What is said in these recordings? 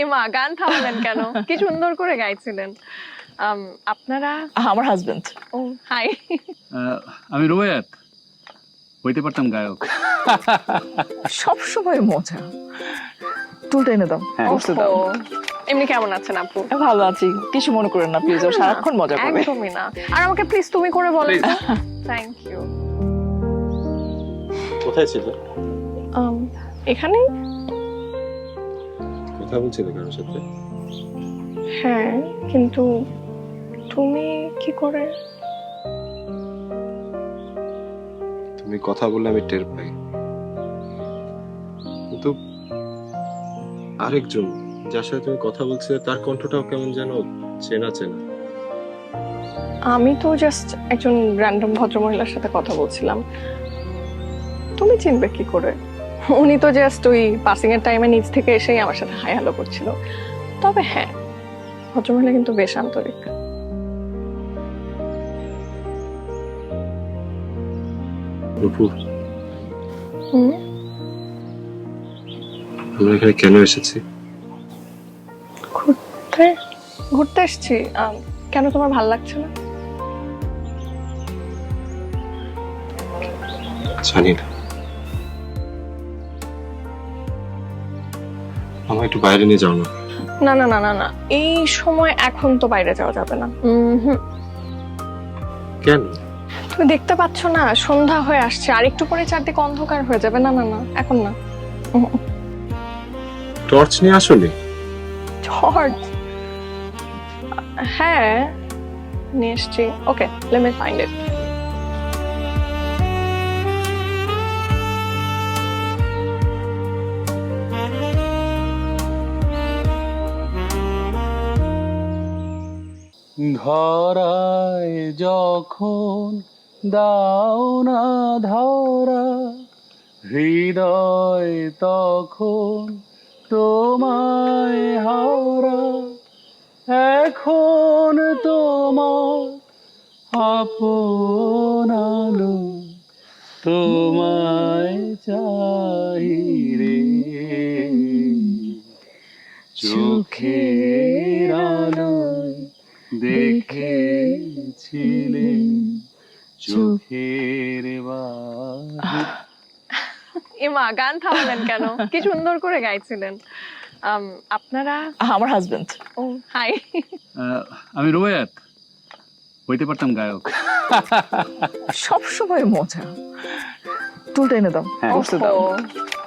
এমা গান থামালেন কেন? কি সুন্দর করে গাইছিলেন। আপনারা? আমার হাজবেন্ড। ও হাই। আমি রুবায়াত, হইতে পারতাম গায়ক। সবসময় মজা। টুলটা এনে দাও, বসতে দাও। এমনি কেমন আছেন আপু? ভালো আছি, কিছু মনে করেন না প্লিজ। ও সারাক্ষণ মজা করবে। একদমই না। আর আমাকে প্লিজ তুমি করে বলেন তো। Thank you. কোথায় ছিল? এখানেই। কথা বলছিলে কারোর সাথে? হ্যাঁ, কিন্তু তুমি কি করে? তুমি কথা বললে আমি টের পাই, কিন্তু আরেকজন যার সাথে তুমি কথা বলছিলে তার কণ্ঠটাও কেমন যেন চেনা চেনা। আমি তো জাস্ট একজন র্যান্ডম ভদ্রমহিলার সাথে কথা বলছিলাম, তুমি চিনবে কি করে? উনি তো জাস্ট ওই পাসিং এর টাইমে নিচ থেকে এসেই আমার সাথে হাই হ্যালো করছিল। তবে হ্যাঁ, ভদ্রমহিলা কিন্তু বেশ আন্তরিক। রূপু, হুম, আমরা এখানে কেন এসেছি? ঘুরতে ঘুরতে এসেছি। কেন, তোমার ভালো লাগছে না? জানি না, আমার একটু বাইরে নিয়ে যাও না। না না না না না, এই সময় এখন তো বাইরে যাওয়া যাবে না। কেন? তুমি দেখতে পাচ্ছ না সন্ধ্যা হয়ে আসছে, আর একটু পরে চারদিকে অন্ধকার হয়ে যাবে। না না না, এখন না। টর্চ নিয়ে আসলে? জর্জ, হ্যাঁ নিয়ে এসছি। ওকে, লেট মি ফাইন্ড ইট। ধরায় যখন দাও না ধরা, হৃদয় তখন তোমায় হারা। এখন তোমার আপন আলো, তোমায় চাই রে। চোখের আলোয় দেখেছিলেন চোখের এমা গান থামালেন কেন? কি সুন্দর করে গাইছিলেন। আপনারা? আমার হাজবেন্ড। ও হাই। আমি রুবায়াত, হইতে পারতাম গায়ক। সবসময় মজা। টুলটা এনে দাও, বসতে দাও।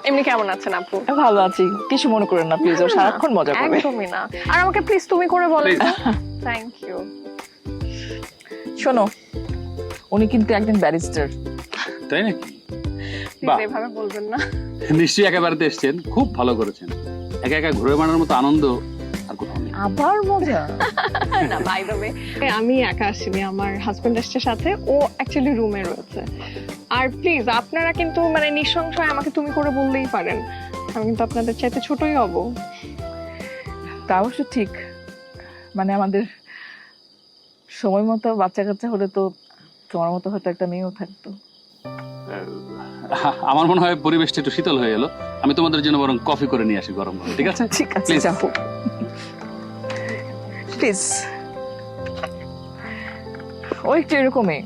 এমনি কেমন আছেন আপু? ভালো আছি, কিছু মনে করেন না প্লিজ। ও সারাক্ষণ মজা করবে। একদমই না। আর আমাকে প্লিজ তুমি করে বলেন তো। Thank you. শোনো, উনি কিন্তু একজন ব্যারিস্টার। তাই নাকি? প্লিজ এভাবে বলবেন না। নিশ্চয়ই একেবারে এসছেন, খুব ভালো করেছেন। একা একা ঘুরে বেড়ানোর মতো আনন্দ আর কোথাও নেই। আবার মজা। না, বাই দ্য ওয়ে, আমি একা আসিনি, আমার হাজবেন্ড এসছে সাথে। ও অ্যাকচুয়ালি রুমে রয়েছে। আর প্লিজ আপনারা কিন্তু মানে নিঃসংশয় আমাকে তুমি করে বললেই পারেন, আমি কিন্তু আপনাদের চাইতে ছোটই হব। তা অবশ্য ঠিক, মানে আমাদের সময় মতো বাচ্চা কাচ্চা হলে তো তোমার মতো হয়তো একটা মেয়েও থাকতো। আমার মনে হয় পরিবেশটা একটু শীতল হয়ে গেল। আমি তোমাদের জন্য বরং কফি করে নিয়ে আসি গরম করে, ঠিক আছে? ঠিক আছে, Please. যাও প্লিজ। ও একটু এরকমই,